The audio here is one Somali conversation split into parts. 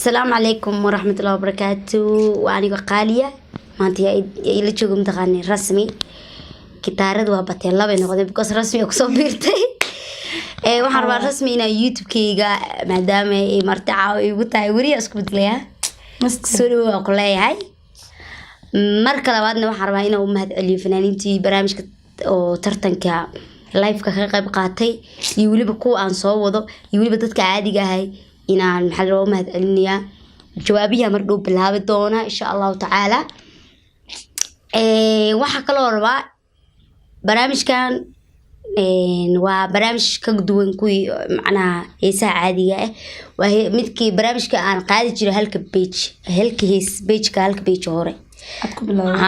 السلام عليكم ورحمة الله وبركاته. وأنا قالية ما أنت اللي تشوفوا متغني رسمي كتارد وابتي الله بينقذ بقص رسمي أقصى بيرتي وحرب رسمي إن يوتيوب كيجا مدام مرتعة ويقطع وري أسكت ليها سلو أقولي هاي مركلة بعدنا وحرب هنا ومهد اللي فنانين تي برامج أو ترتنك لايف كقرب قاتي يولي بقو عن صوّده يولي بدت كعادي جاهي إن المحل ومهد اللي جوابيها مردود بالهاب الدونة إن شاء الله تعالى. وحكى له ربع برامج كان وبرامج كجدوين كوي معنا إيسا عادية وهي مثل برامج كأن قاعد يجري هلك هيس بيج كهلك بيج هوري أتكو بالله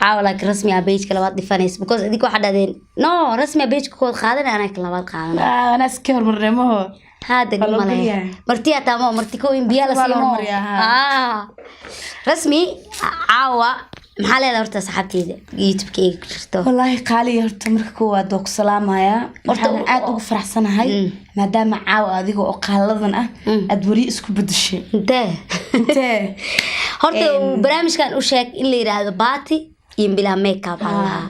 عاولك رسمي بيج كلامات دفانيس because أديكوا حدا دين no رسمي بيج كود خادنا أنا كلامات خادنا أنا سكير مرمه هذا الملأ مرتي أتامو مرتي كوين بيالا سيمو رسمي عاوة محل هذا ورتا صاحبتي يوتيوب كيك والله قالي هرت مركو دوك سلام يا ورتا عاد ugu faraxsanahay maadaama caaw adiga oo qaaladan ah aad wari isku bedeshay intee horta barnaamijkan u sheeg in la yiraahdo baati iyo bila makeup allah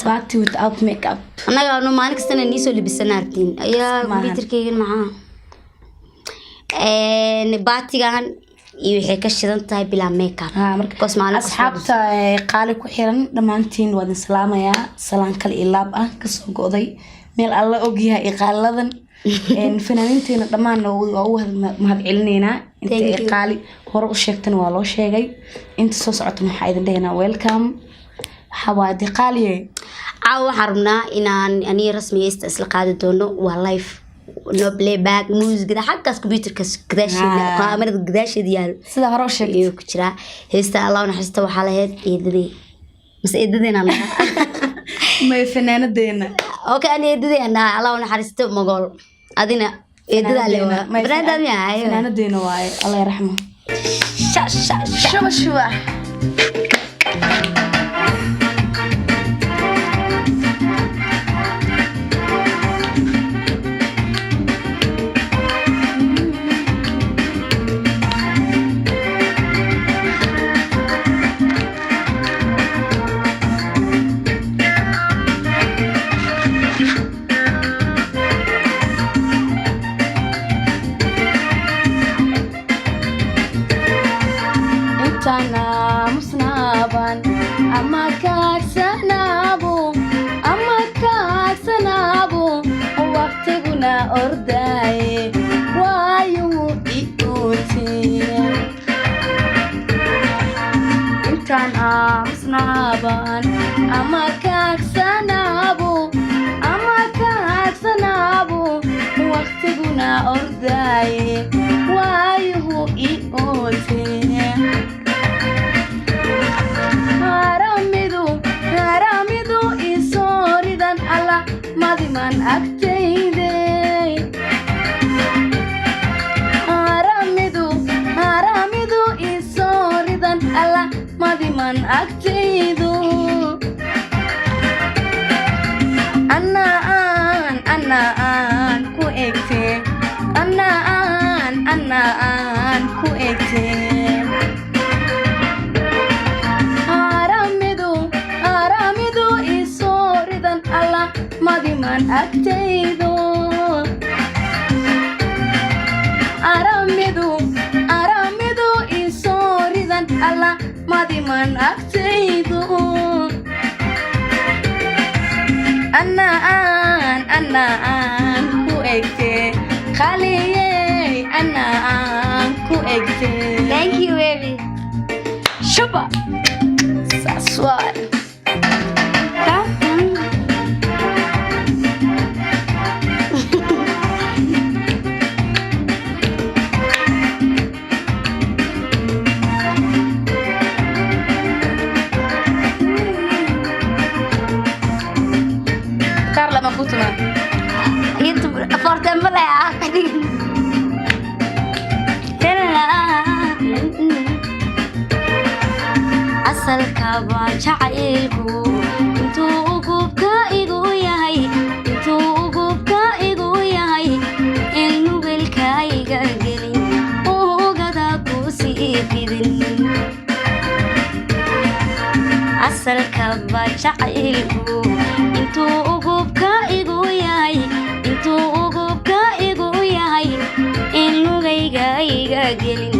party without makeup anaga no maalin kastana niisoo libisanaartiin ayaa computerkayga macaan baatigan iyo waxay ka shidan tahay bila makeup markaas maalin asxaabta qaali ku xiran dhamaantiin wada salaamaya salaan kale ilaab ah ka soo go'day meel alla og yahay qaaladan fanaaniinteena dhamaan waa u mahad celinayna inta qaali hore u sheegtan waa loo sheegay inta soo socota waxa idin dheena welcome حوادي قالية عاو حرمنا إن أني رسمي إسلا قاعدة دونه واللايف no playback موسيقى ده حتى كمبيوتر كداش كاميرا كداش ديال سيدا هروشة يو كتيرا هستا الله ونحسته وحالة يدري بس يدري أنا ما يفنان الدينا أوكي أنا يدري أنا الله ونحسته مقول أدينا يدري عليه برا دمي هاي فنان الدينا واي الله يرحمه شو أرداي وايو إيوتي إنتان أمسنابان أما كاك سنابو وقتنا أرداي وايو إيوتي هرامدو إيسوردان الله مادمان أكتيدي Allah madiman aktidu anaan ku ekte anaan ku ekte haramidu isoridan Allah madiman aktidu aramidu isoridan Allah madiman aktidu anaan ku ekte khaliye anaan ku ekte. Thank you baby shuba saswar asalka baa jacaylku intuu gubka igu yahay in nubilkayga gelin ogada jacaylku intuu ugubka igu yahay in lugayga iga gelin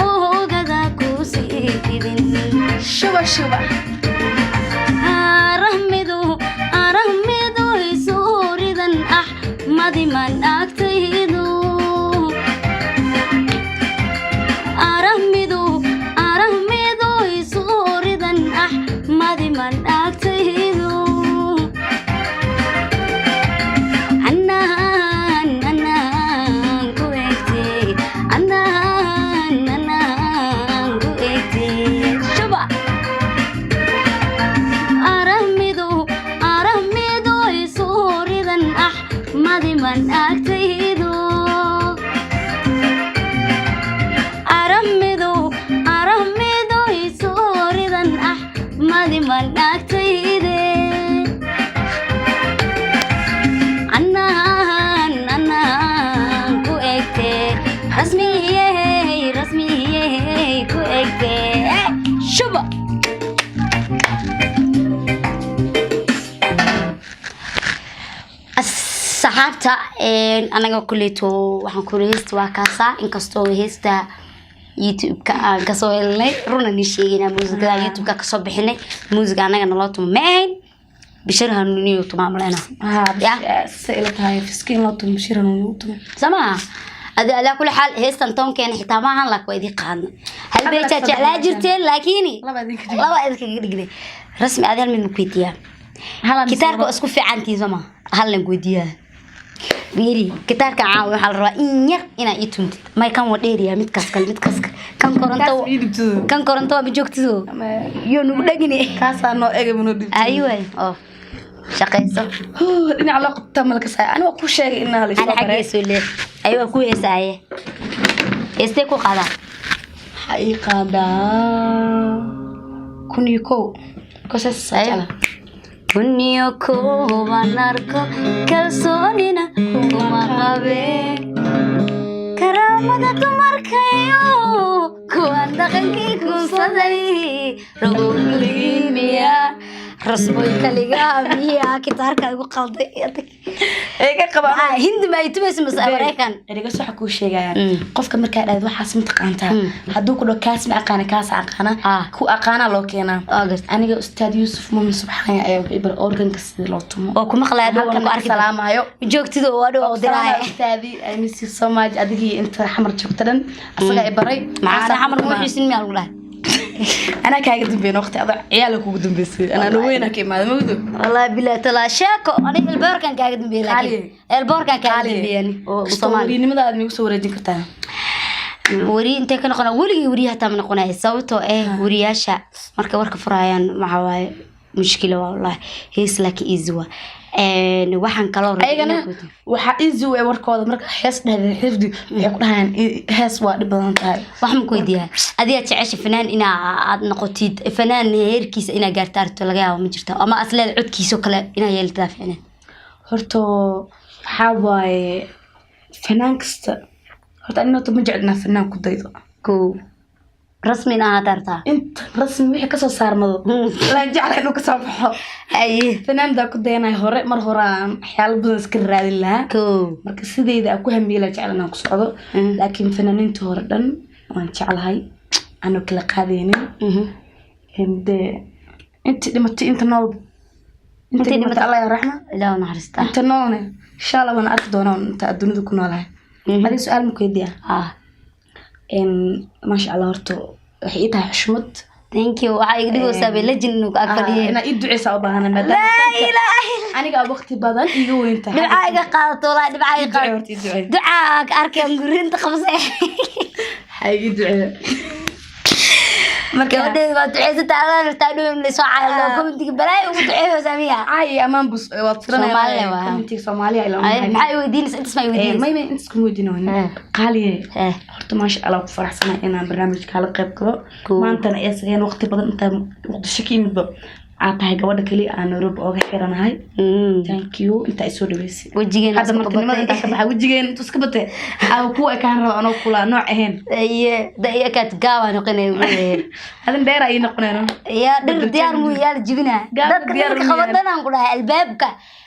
oogada ku sii fidin shuba shuba arahmidu isuuridan madiman agtaydu arahmidu isuuridan madiman agtaydu arahmidu isuuridan madiman agtayde anaan ku egte rasmiyey ku egte shuba saxaabta anaga kuleeto waxaan ku heesta waa kaasa inkastoo heesta YouTube-ka aan kasoo helnay runa ni sheegayna muusikada YouTube-ka kasoo bixinay muusiga anaga naloo tumo ma ahayn bishir hanuuniyo tumaamleena سئلة هاي فسكين لا تمشير نوتم سما هذا على كل حال هيستن تون كان حتى ما هن لك ويدي قان هل بيتش على جرتين لكني لا بعدك قدي رسمي هذا من كويتيا كتارك اسكو في عنتي زما هل نقوديا بيري كتارك عاو waxaa la rabaa in yar ina ii tunti may kan wadheeriya mid kaskal kan koronto ma joogtido iyo nugu dhagini kaasa noo eega mano dhib ayuu oo shaqeyso dhinac la qabta malka saa ana ku sheegay in la ana xageeso le ayuu ku heesaaye este ku qada xaqiiqada kuniko kosas sajala kuniko banarko kalsoonina kuma qabe karamada dumarkayo kuwan dhaqankii ku saday rogolimiya rasboy kaliga miya kitaarka ugu qalday eega qaba hindi ma itumayso mas'awareekan eriga sax ku sheegayaan qofka marka aad waxaas mintaqaanta haduu ku dhaw kaas ma aqaan kaas aqaana ku aqaana loo keenaa aniga ustaad Yusuf Muumin subxaan ayaa ibar organka sida loo tumo oo kuma qalaado oo ku arki salaamayo joogtido oo adoo diray ustaadi ay misi Soomaaj adigi inta xamar joogtadan asaga ibaray macana xamar muuxisin ma lagu أنا كايد دمبين وقتي أضع عيالك وقدم بيصير أنا لوينك ما مودو والله بلا تلا شاكو أنا البور كان كايد دمبين لكن البور كان كايد دمبين وصومالي نمد أدمي وصورة دي كتاه وري أنت كنا قنا ولي حتى من قنا الصوت ورياشة مركب ورك فرايان معه مشكلة والله هيس لك إزوا waxaan kaloo ayagana waxa isu way warkooda marka hees dhahay xifdi waxay ku dhahaan hees waa dhib badan tahay waxaan ku weydiyaa adiga jecesha fanaan ina aad noqotid fanaan heerkiisa ina gaartaarto laga yaabo ma jirto ama asleed codkiisa kale ina yeeltaa fanaan horto waxa way fanaan kasta horta inta ma jeclna fanaan ku daydo ko رسمي أنا ترتا أنت رسمي وحكي كسر صارمضو لا جعل إنه كسر بحو أيه فنان دا كده أنا هراء مرة حيال بزنس كرر لها كو مركز سيدي إذا أكو هم بيلا جعل أنا كسرعه لكن فنانين تهردن وأنا جعل هاي أنا كلا قاعدين هم ده أنت لما أنت نول أنت لما الله يا رحمة لا أنا حرستها أنت نولني إن شاء الله وأنا أرد دونا أنت الدنيا تكون لها هذا سؤال مكيديا إن ما شاء الله هرتو حقيقتها حشمت thank you waxay igu saabay lajin ku akhriyay ina ii duceysa u baahan ma la ilaaha aniga waqti badan igu weynta ducaaga qaadato la ducaaga qaadato ducaaga arkay gurinta qabsay hay ducaa marka wadeed waa duceysa taadaan la soo caaylo commentiga balay ugu duceeyo saamiya ay amaan bus waa tiranaya commentiga Soomaaliya ila maxay weydiinaysaa inta may weydiinaysaa may inta ku weydiinayno qaaliye horta ma sha Allah ku faraxsanahay inaan barnaamijka la qayb galo maanta ay asageen waqti badan inta waqti shaki midba tahay gabadha kali aan Nairobi ooga xiranahay thank you inta isoo dhaweysay wajigeen hadda markii inta ka baxay wajigeen inta iska batay aa ku ay kaan rabo anoo kula nooc ahayn daya ka gaawa noqonay hadan dheer ay noqonayno ya dhir diyaar mu yaal jibina dadka qabadan ku dhahay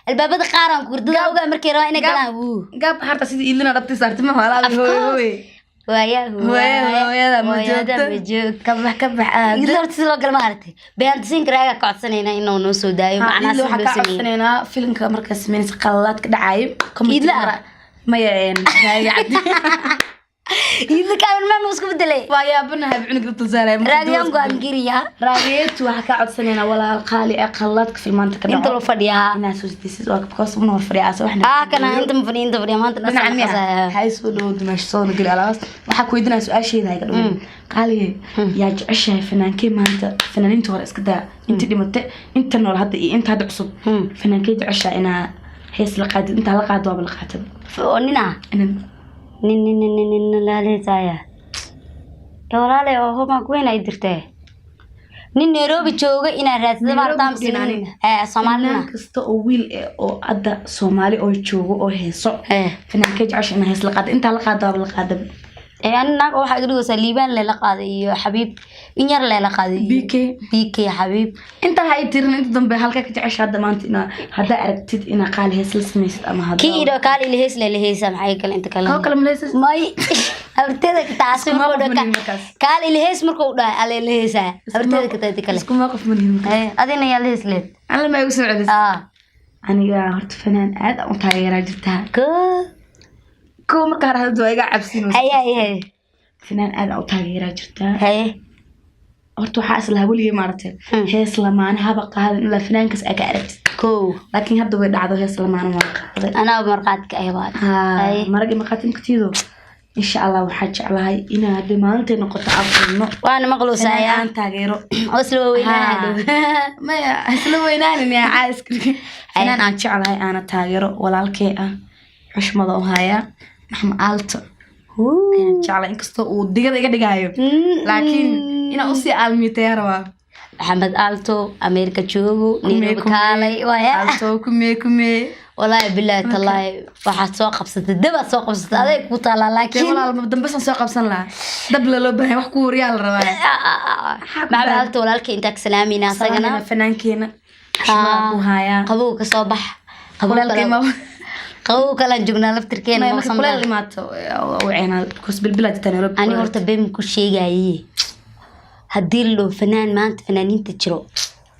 albaabada qaaran ku hurdada uga markay rabaan inay galaan gaab harta sidii ilina dhabtay saartay ma walaal hooy ويا موجود كبح يدور تسلو قال ما عرفتي بيان تسين كراغا كعدسنينا انو نو سو دايو معنا سو كعدسنينا فيلمك marka sameeyay qalad ka dhacay comedy ma yeen yaadi إذا كان ما مسكو بدلي ويا بنها بعنق التزارة راجيهم قام جريا راجيت وحكى سنين ولا القالي أقلتك في المنطقة أنت لو فديها الناس وجديس واقف قص من ورفريا وإحنا كان أنت مفري أنت فري ما أنت نعم هاي سولو دمش صون قل على راس وحكوا يدنا سؤال شيء ذا قال يا عشان فنان كي ما أنت فنان أنت ورا إسكدا أنت اللي مت أنت النور هذا أنت هذا عصب فنان كي عشان أنا حس لقاد أنت لقاد وابل قاتب فقولنا nin la leeyahay walaale oo ma ku inay dirtay nin Nairobi jooga ina raadsada martaan sinaan Soomaalina kasta oo wiil oo adda Soomaali oo jooga oo heeso finaanka jacaysh ina hees la qaad inta la qaado la qaad أنا واحد يقول سليبان لا قاضي يا حبيب إنير لا قاضي بيك يا حبيب أنت هاي ترن أنت ضم بهالك كتعيش هذا ما أنت هذا عرفتي إن قال هيس لسميس أما هذا كي إذا قال اللي هيس لا هيس معي كل أنت كلام هو كلام ليس ماي أبتدأ كتعصب قال اللي هيس مركو ده على اللي هيس أبتدأ كتتكلم اسكو موقف من هنا أدينا يا اللي هيس ليه أنا ما يوسع عدس أنا يا هرت فنان عاد أنت هاي راجلتها كو مركا هذا دوايقة عبسين هي فنان aad u taageeraa jirtaa horta waxa isla hawliga maartay hees lamaan haba qaadan ila fanaankas ay ka aragtid laakiin hadda way dhacdo hees lamaan ma qaaday ana marqaadka ay baad marag maqaatin katiido insha Allah waxa jeclahay inaad maanta noqoto afno waan maqluusaya aan taageero isla weynaado ma isla weynaanina caaskii inaan aan jeclahay ana taageero walaalkay ah xushmada oo haya maxamed aalto jacla inkastoo uu digada iga dhigayo laakiin ina u sii aalmiitay rabaa maxamed aalto Ameerika joogo Nairobi kaalay waya aalto kume wallahi billahi tallahi waxaad soo qabsatay daba soo qabsatay aday ku taala laakiin walaal ma dambe soo qabsan la dab la baahay wax ku riyaal rabaa maxamed aalto walaalkay inta ka salaamina asagana fanaankeena shaqo haya qabow ka soo bax walaalkay ma قو كلا جبنا لفتركين ما صنع كل اللي مات وعينا كوس بالبلاد تنيروب أنا ورت بيم كل شيء جاي هدير له فنان ما أنت فنانين تجرو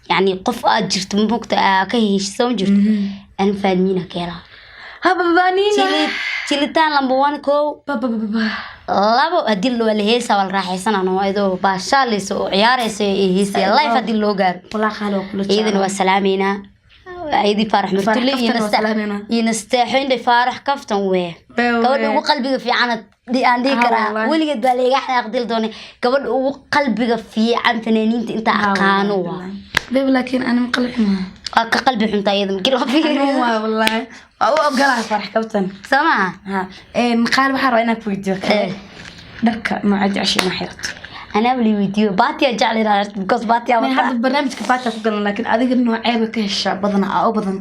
يعني قف أجرت ممكن كهيش سوجر أنا فاهمينه كلا هبا بانينا تلتان لمبوان كو لابو هدير له اللي هي سوال راح يسنا أنا وايدو باشاليس وعياريس هيسي الله يفدي له جار ولا خالو كل شيء إذن والسلامينا عيدي فرح مرتلي ينستحين دي فرح كفتن ويه قبل قلبي في عنا دي عندي كرا ولي قد بالي احنا اقدر دوني قبل قلبي في عن فنانين انت اقانوا لكن انا مقلب قلبي حمتا ايضا كيلو فيه والله او ابقى فرح كفتن سمع قال بحر انك فيديو درك ما عاد عشي ما حيرت أنا أولي فيديو باتيا جعلي رأيت بقص باتيا ما هذا البرنامج كباتيا فقط لكن أذكر إنه عيبة كهش بدنا أو بدنا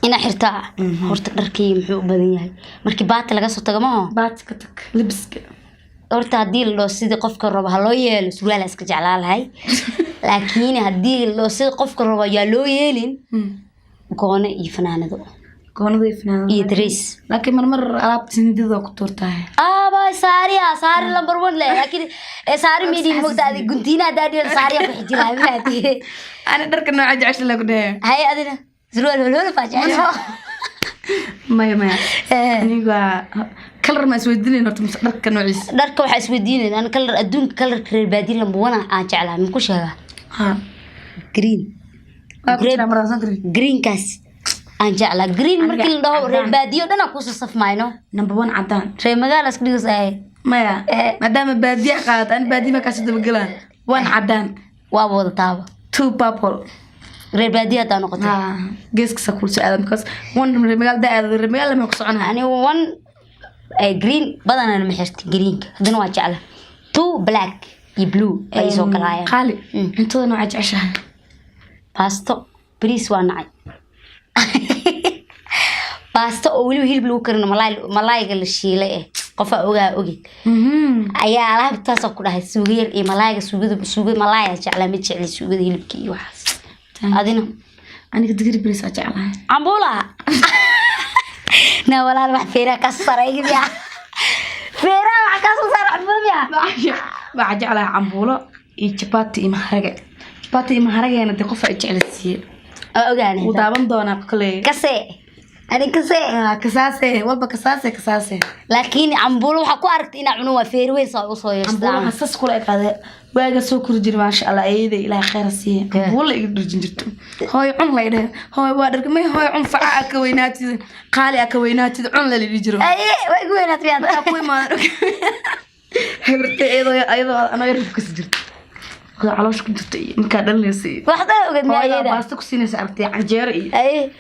إنا حرتها هورت دركي محو بدنيا مركي بات لقى صوت جماعة بات كتك لبسك هورت هدي لو سيد قف كربها لويل سؤال اسك جعلال هاي لكن هدي لو سيد قف كربها يا لويلين كونه يفنان ذو كونه يفنان يدرس لكن مرمر ألعب سندي ذو كتورتها باي ساري نمبر 1 لا لكن ساري ميدي مقتادي قنتينا دادي ساري بحجي لها ماتي أنا درك إنه عاد عشت لك ده هاي أدينا زرول ولا فاجأ ما أنا جوا كلر ما سوديني نرت درك نوعيس درك واحد سوديني أنا كلر أدون كلر كرير بادين لما وانا أجعلها من كل شيء جرين جرين كاس أنجعلها جرين مركل ده رباديو ده ناقوس الصف ماينو نمبر 1 عدان شيء مقال أسكلي وساي ما دام بادية قاعد أنا بادية ما كاسد بقولان 1 عدان وابو الطابة 2 بابل ربادية ده نقطة جيسك سكول سؤال because 1 رمال ده الرمال لما يقص عنها يعني 1 جرين بدنا أنا محشت جرين هذا نوع جعله 2 بلاك يبلو أي سوق العيان خالي أنتوا نوع عشها baasto bariis waa nacay baasto oo weliba hilib lagu karin malaayga la shiilay qofaa ogi ayaa alaabtaas ku dhahay suugo yar iyo malaayga suugada malaaya jeclaa ma jecli suugada hilibka iyo waxaas adina aniga digir bariis aa jeclahay cambuula na walaal wax feera ka sareeyay feera wax ka sareeyay cambuula baa jeclahay cambuulo iyo chapati iyo maharagana de qof ay jeclaysiin ogaanay u daaban doona kale kase أنا كساسة والله كساسة لكن عمبولو حكو أركت إن عنو وفيروي صاير عمبولو حساس كل هذا واجا سكر جري ما شاء الله أيده إلى خير السيء والله يقدر جنجرته هاي عم ليده هاي وادرك ما هاي عم فع أكويناتي قالي أكويناتي عم اللي بيجرو أي وأكوينات رياض أكوي ما هبرت أيضا أنا يرفع كسجرت علاش كنت مكان لنسي واحدة وقد ما يدا باستو كسينة سأرتي عجيري أي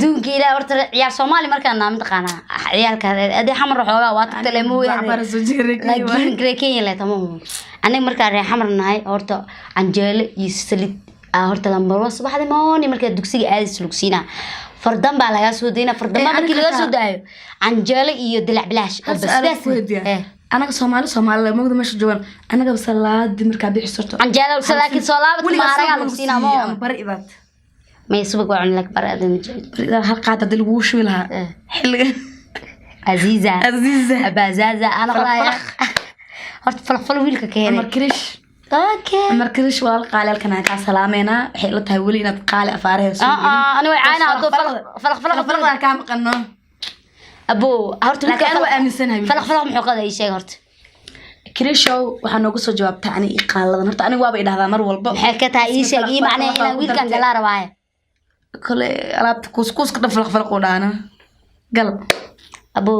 دون كيلا ورت عيال صومالي مركان نام تقانا عيال كذا أدي حمر حوجا وات تلمو عبارة سجيري لكن كريكين لا تمام أنا مركان حمر نهاي ورت عجيل يسلت ورت لما صباح هذا ماني مركان دكسي عادي سلوكسينا فردان بقى لجاسو دينا فردان ما بكي لجاسو دايو عجيل يدلع بلاش بس أنا كصومالي موجود مش جوان أنا قبل صلاة دمر بيح صرته عجالة وسلاكي صلاة بتمارا على كسينا مو بريئات ما يسبق وعن لك برا إذا هالقاعدة دلوش ولا حلقة عزيزة بازازة أنا خلاص هرت فلفل ويلك كهني مركرش اوكي مركرش والقالة الكنا كسلامينا حيلتها ولي نتقالة أفارها أنا وعينا عطو فلق كام قناه أبو هرت لكن أنا أمسنها فلق محقق أي شيء هرت كريشو waxaan ugu soo jawaabtay ani iqaaladan horta ani waaba idhaahdaa mar walba maxay ka tahay ii sheeg ii macnaa inaan wiilkan galaa rabaayo kale alaabta kuuskuus ka dhafalaq u dhaana gal abo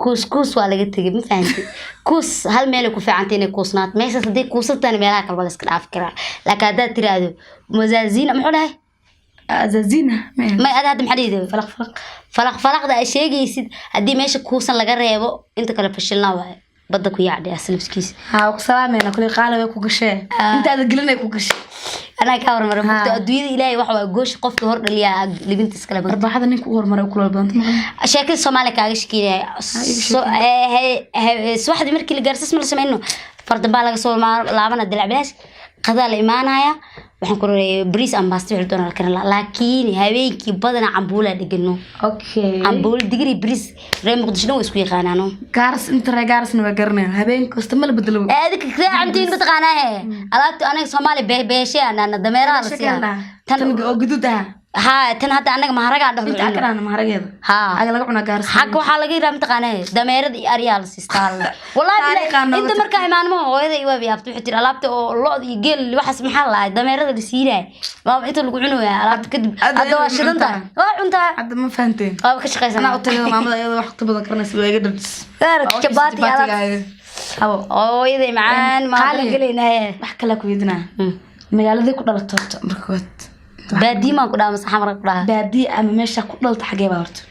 kuuskuus waa laga tagay ma fahanti kuus hal meel ku fiicantay inay kuusnaat meeshaas hadii kuusatan meelaha kale wala iska dhaaf karaa laakiin haddaad tiraahdo mazaazina muxuu dhahay azazina ma aad hadda maxaa dhigay falaqda ay sheegaysid haddii meesha kuusan laga reebo inta kale fashilna waaye بدك ويعدي أسلفكيس ها وسلام أنا كل قالوا يكون كشة أنت هذا قلنا يكون كشة أنا كاور مرة بكتو أدوية إلهي وحوا جوش قفت هور اللي لبنت سكلا بنت أربعة هذا نيك هور مرة وكل البنت شكل سومالي كاغش كده هي واحد مركي اللي جالس اسمه لسه منه فرد بالك سو ما لعبنا الدلع بلاش قضاء الإيمان هيا waxaan ku reeyay bariis aan baasto wixii doona la karin laakiin habeenkii badana cambuula dhigano okay cambuul digri bariis reer muqdisho way isku yaqaanaano gaars inta reer gaarsna waa garanay habeen kasta ma la bedelo aadka ka antiin bataqaanaa alaabta anaga Soomaali beeshay aan dameeraha la siyaa tan oo guduudaha ها تن هذا أنا مهرجة عنده أنت أكره أنا مهرجة ها أقول لك أنا قارس حق وحلا غير أنت قناه دميرد أريال سيستال والله أنت مركا إيمان ما هو هذا يوابي أبتو حتى لعبت الله يقل وحس محل دميرد اللي سيره ما أنت اللي قعنوا يا لعبت كده هذا واش أنت أنت هذا ما فهمتين كش قيس أنا قلت له ماما يلا وقت بذكرنا سوي قدر كباتي على أو يدي معان ما قلنا بحكي لك ويدنا مجال ذي كله التوت مركوت بادي ما كنا مس حمر كنا بادي أما ماشى كله التحجيب أورت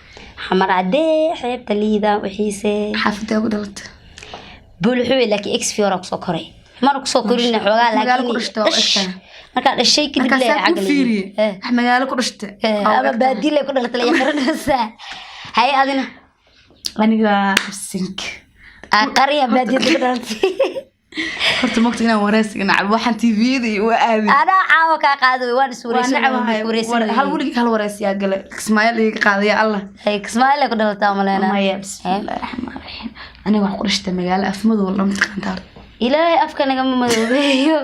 حمر عدي حياة الليدة وحيسة حافظة كله بقول لك إكس في ورق سكري مرق سكري نحوجا لكن ما كان الشيء كده بلا عقلي مجال كرشت أما بادي لك كنا تلاقي خرنا الساعة هاي أذن أنا بسنك قرية بادي كنا horta maqtina wareysiga nacab waxaan TV-da u aadi ana caawa ka qaaday waan iswareysan hal wali hal wareysiga gale Ismaayil iga qaaday Allah hay Ismaayil ku dhalata maleena maya bismillaahir rahmaanir rahiim aniga wax qorshta magaalo afmadu wala maqanta ilaahay afka naga madoobeeyo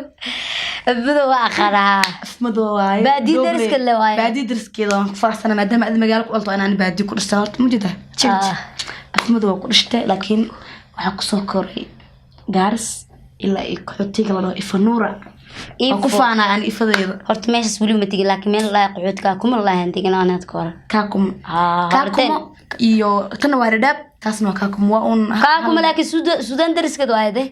afmadu waa qaraa afmadu waay baadi dariska la waay baadi dariskeeda waan faraxsana maadaama aad magaalo ku dhalto inaan baadi ku dhashay horta mujida jilj afmadu waa ku dhashtay laakiin waxa ku soo koray gaars إلا يقعدتيك الله إفنورة وقفانا عن إفضيض هرت ماشي سولي ما تيجي لكن من لا يقعد كاكم الله أنتي كنا أنا أذكر كاكم كاكم إيو تنو هرداب تاسنو كاكم وأون كاكم لكن سودان درس كده هذا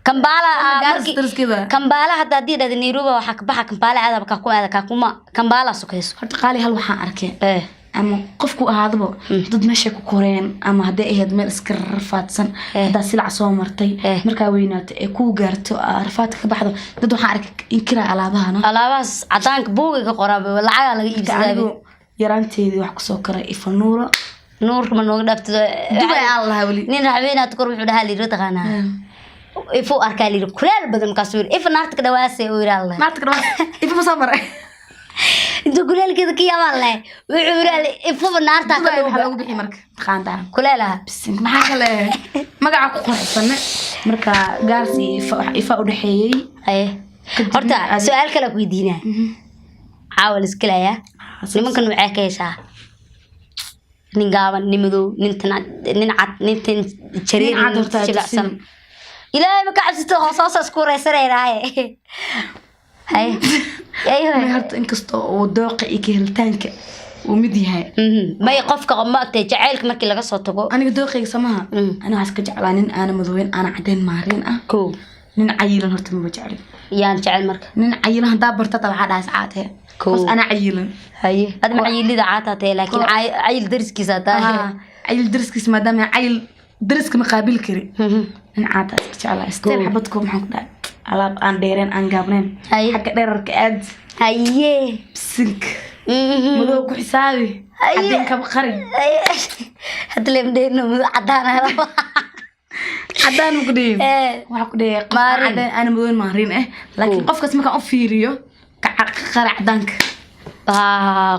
كمبالا درس كده كمبالا حتى دي ده نيروبا وحك بحك كمبالا هذا كاكم هذا كاكم كمبالا سكيس هرت قالي هل وحان أركي ama qofku ahaadaba dad meesha ku koreen ama haday ahayd meel iska rafaadsan hada silac soo martay marka weynaato ee ku gaarto rafaad ka baxdo dad waxa arkay in kira alaabahaas cadaanka buuga qoraaba lacag laga iibsaday yaraanteedii wax ku soo karay ifanuura nuurka ma nooga dhaafto dubay Allah wali nin raabeenaad kor wuxuu dhahaa liiro taqaana ifu arkaa liiro kuleel badan ka soo ifa naarta dhawaasay oo yiraahdo naarta dhawaasay ifa samar inta kuleel kida kiyaama leh wuxuu yiraahdo ifa naarta ka lagu bixi marka taqaanta kuleelaha bisin maxaa kale magaca ku qorxsan marka gaarsi ifa u dhaxeeyay horta su'aal kale ku weydiinaa caawal iskilaya nimankan waxay ka heshaa nin gaaban nimadow nin cad nin jareer jilicsan ilaahay ma ka cabsito hoosaas isku reesareeray ma harta inkasta oo dooqa iyo helitaanka uu mid yahay may qofka ma agtay jaceylka markii laga soo tago aniga dooqayga samaha aniga iska jeclaa nin aan madoween aan cadeen maarin ah ko nin cayilan horta ma jecel yaan jecel marka nin cayilan hadaa barta waxa dhaas caatay bas ana cayilan haye ad ma cayilida caatay laakiin cayil dariskiisa taa cayil dariskiisa maadaama cayil dariska ma qaabil kari nin caata iska jeclaa isteen xabadku maxaan ku dhaay alaab aan dheereen aan gaabneen xagga dheerarka aad haye sink madow ku xisaabi cadeen ka qarin hadda leemdeeno cadaan cadaan ku dhig waxa ku dhig cadaan aan madow maarin laakiin qofkaas marka u fiiriyo ka qara cadaanka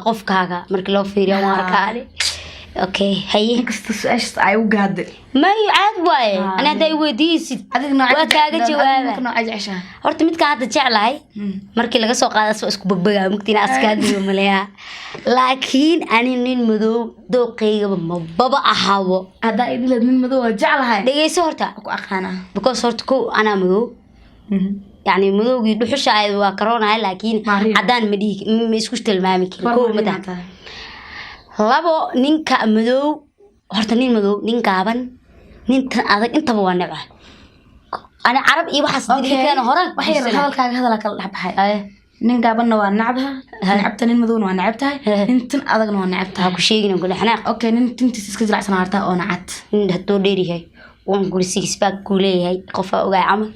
qofkaaga markii loo fiiriyo waan arkaani okay haye kasta su'aasha ay u gaadhay ma caad waaye ana haday weydiisid adigna waa kaaga jawaaba nooca jecesha horta midka hadda jeclahay markii laga soo qaado isku bagbaga mugtina askaadiyo maleeya laakiin ani nin madow dooqeyga ma baba ahaawo hada idil nin madow jeclahay dhageyso horta ku aqaana because horta ko ana madow يعني مدوغي دحوشا waa corona laakiin hadaan ma isku tilmaami karin ko mada labo ninka madow horta nin madow nin gaaban nin tan adag intaba waa nacay ana arab iyo waxa sidii hore waxay hadalkaaga hadal kala dhaxbaxay nin gaabanna waa nacbaha nacabta nin madowna waa nacabtahay nin tan adagna waa nacabtahay ku sheegin ku xanaaq okay nin tintiis iska jilacsan harta oo nacad nin hadoo dheerihay waan guri six pack ku leeyahay qof ogaay camal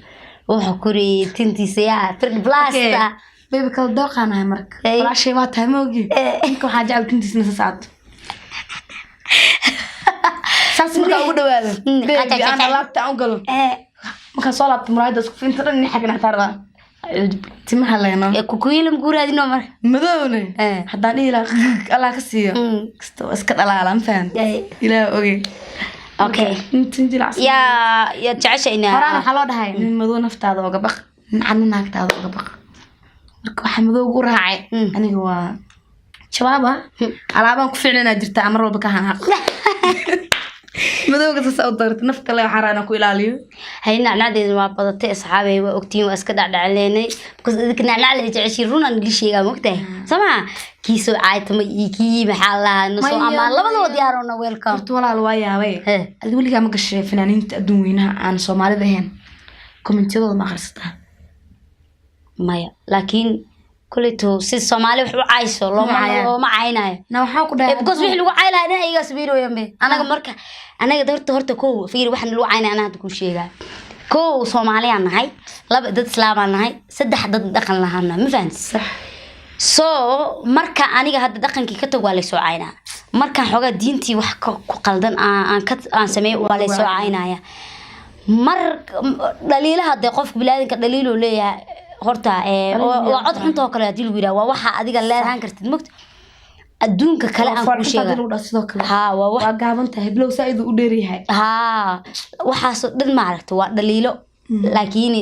waxa kuri tintiisa yaa fird blasta baby kal doqanahay marka walaashay waa tahay moogi inka waxa jecel tintiisna saacad saas marka ugu dhawaado baby aan laabta aan galo marka soo laabta muraayada isku fintaran in xagna tarba timaha leeno ku kuyilam guuraadino mar madowne hadaan ila Allah ka siiyo kasto iska dhalaalan faan ilaa oge okay tinjilacsan ya jacashayna horaan waxa loo dhahay nin madow naftaada uga baq nin naagtaada uga baq marka waxa madow ugu raacay aniga waa jawaaba alaabaan ku fiicnaa jirta amar walba ka hanaq madowga soo doorto nafta la xaraana ku ilaaliyo hayna nacnadeedu waa badatay asxaabay waa ogtiin waa iska dhacdhacleynay because idinka nacnaclay jeceshiin runan glisheega mogtay sama kiiso caaytama kii maxaa la noo ama labadoo diyaarona welcome horta walaal waa yaabay adii waliga ma gashay fanaaniinta adduun weynaha aan Soomaalida ahayn commentiyada ma akhristaa maya laakiin kuleeto si Soomaali wax u caayso looma caaynayo na waxa ku dhahay because wixii lagu caaylahay in ayaga sabiirooyaan be anaga marka anaga horta ko fiir waxan lagu caaynayo anaga ku sheegaa ko Soomaaliya nahay laba dad Islaam nahay saddex dad dhaqan lahaana ma fahantis so marka aniga hadda dhaqankii ka tag waa la soo caayna marka xoga diintii wax ku qaldan aan sameeyo waa la soo caynaya mar daliilaha de qof bilaadanka daliil uu leeyahay horta waa cod xunto kale hadii lagu yiraahdo waa waxa adiga leedahan kartid mogta adduunka kale aan ku sheegay ha waa gaaban tahay blow saaid u dheeriyahay ha waxa soo dhan ma aragto waa daliilo laakiin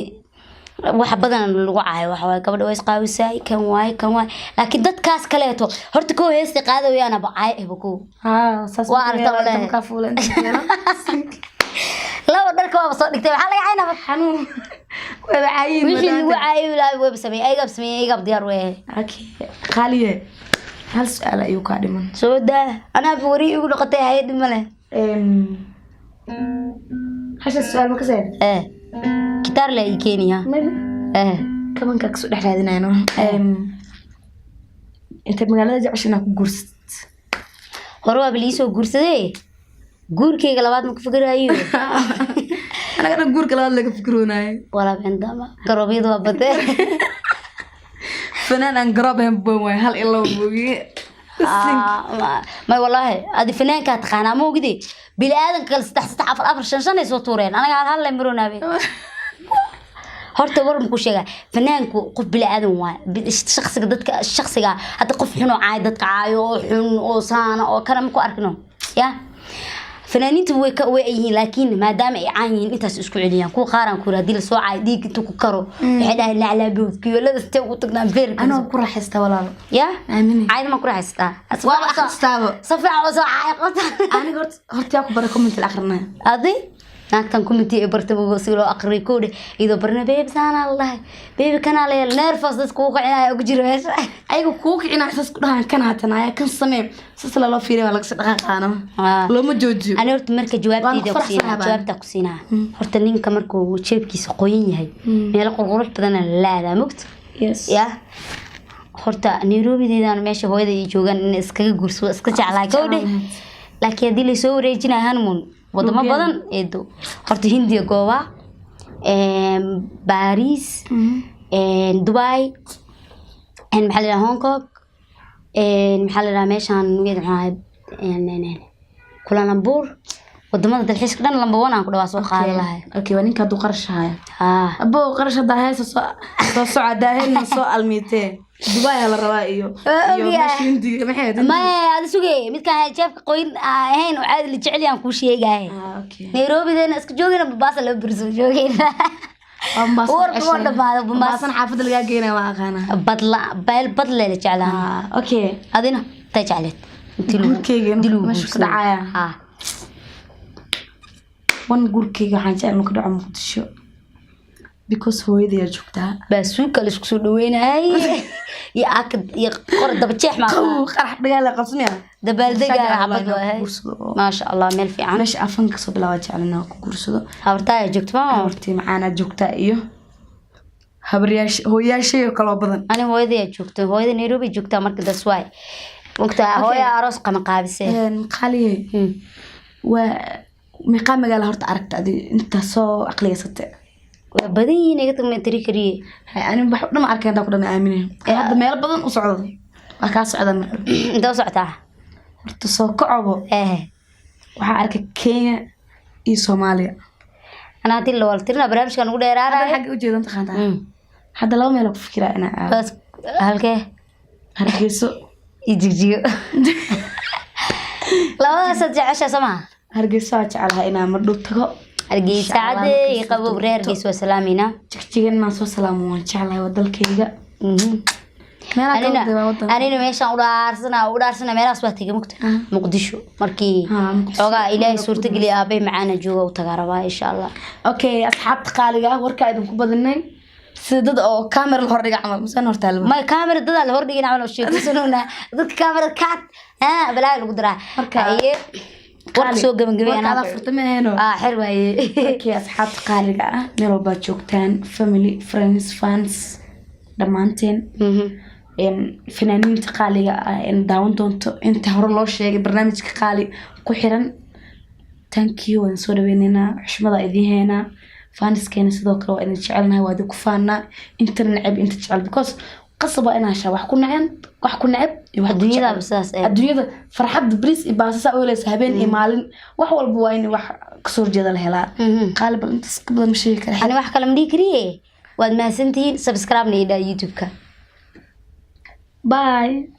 waxa badan lagu caayo waxa way gabadha way isqaawisay kan waay laakiin dadkaas kaleeto horta ko heesti qaadayaan aba caay ebko ha saas waa aragtaa ka fuulan lawa dharka waa soo dhigtay waxa laga caynaa xanuun wada caayin wixii lagu caayo ilaa way sameeyay ayga diyaar way okay qaaliye hal su'aal ayuu ka dhiman soo daa ana wari igu noqotay hay'ad male hasha su'aal ma ka soo gitar la Kenya kaman ka soo dhaxraadinayno inta magaalada jeceshina ku guursid hore waa biliisoo guursaday guurkeyga labaad ma ku fikiraayo anaga dhan guurka labaad laga fikiroonayo wala bendama garoobyadu waa badee fanaan aan garoobahan boon waay hal ilaa moogiye ما والله هذه فنان كانت خانة مو كذي بالآدم كل ستة عفر عفر شنشان يسوي طورين أنا قاعد هلا يمرون بي هرت ورم كل شيء فنان قف بالآدم واحد الشخص قدتك الشخص قا حتى قف حنو عادتك عايو حن أوصان أو كلام كو أركنه يا فنانين تبوي وعيين لكن ما دام عاين أنت سأسكت عليهم كو قارن كورا دي لسوا عاديك أنتوا كرو حدا اللي على بيوت كي ولا استوى تقدم فيرك أنا كورا حستا ولا يا آمين عايد ما كورا حستا والله حستا صفي على صعايق أنا قلت ياكو برا كومنت الآخرنا أدي ناكتن كومنتي برتبو سيلو أقري كودي إذا برنا بيبي سانا الله بيبي كان على النيرفس دسكوك عنا يوجيرش أيوة كوك إنا إحساس كلها كان هاتنا كان صميم سلسلة الله فيني ولا قصة أنا لو ما جوجو أنا قلت مركز جوابتي دكسينا جوابتك كسينا قلت لين كمركو وشيبكي سقوين هاي ميلا قرقرش بدنا لا مكت يس يا قلت نيروبي دي أنا ماشي هو ده يجوجان إسكا جورسو إسكا على كودي لكن هذه اللي سووا رجينا هنمون wadamo badan eedo horta Hindiya gooba Paris Dubai maxaa la Hong Kong maxaa la meeshan weed Kuala Lumpur wadamada dalxiiska dhan lamba wanaan ku dhawaa soo qaadi lahay okay waa ninka qarashaya abo qarash hada hayso soo socodaaheena soo almiitee Dubai la rabaa iyo Hindiya maxay ma aad sugay midka jeefka qoyn ahayn oo caadi la jecel yaan ku sheegay Nairobi deena iska joogina Mombasa la burso joogina Mombasa xaafad laga geeyna waa aqaana badla la jeclaan okay adina ta jecleed dilu meesha ku dhacaya wan gurkeyga waxaan jecel inuu ka dhaco Muqdisho because hooyadii joogtaa baasuuka la isku soo dhaweynay يا أكد يا قرد بتشيح ما قرح دجال قصني دبالدجال عبد ما شاء الله مال في عام مش أفنك صوب لواجع علينا كورسو هورتاي جوكت ما هورتي معانا جوكتا إيوه هبرياش هو يا شيء كلا بدن أنا هو ذي جوكت هو ذي نيروبي جوكتا مركز سواي وقتها هو يا أرز قم قابسة مقالي ومقام قال هورت عرفت أدي أنت صو عقلية ستة بدين يقط من تريكريه أنا بحب ما أركان داخل أنا آمنة هذا ميل بدن وصعد أكاس عدم أنت وصعتها تصاق عبو وحارك كينيا إي سوماليا أنا هاتي اللي والترنا برامج كانوا قد يرارا هذا حق وجود أنت خانتها هذا لو ميلك فكرة أنا بس هالكه هرجيسو يجيجيو لا سجع عشاء سما هرجيسو على هنا مردود تكو هرجيس عادي قبو بري هرجيس وسلامينا تكتيجن ما سو سلام وجعله ودل كيجا أنا ماشان ودارسنا ميراس وقتي مقدشو مركي أوجا إلهي صورتك اللي أبي معانا جوا وتجاربها إن شاء الله أوكي أصحاب قالوا وركا إذا كبدنين سيدد أو كاميرا الهردي عمل مثلا هرتال ما كاميرا ضد الهردي نعمل وشيء تسنونا ضد كاميرا كات بلا القدرة مركا ورك سوق من جميع أنا فرتمينه حلوة هي أوكي أصحاب قالوا نروبا جوكتان فاميلي فريندز فانس دمانتين إن فنانين تقالي إن داون دونتو أنت هرلو شيء برنامج كقالي كحيران تانكيو إن صور بيننا حشمة إذي هنا فانس كان صدق لو إن تشعلنا وادو كفانا أنت نعب أنت تشعل بكوس قصبة أنا شا وحكون عن وحكون نعب الدنيا بساس الدنيا فرحت بريس إباسة أولى سهبين إيمالن وحول بوين وح كسور جدل هلا قالب أنت قبل مشيك أنا وح كلام دي كريه واد ما سنتين سبسكرايب نيدا يوتيوب كا باي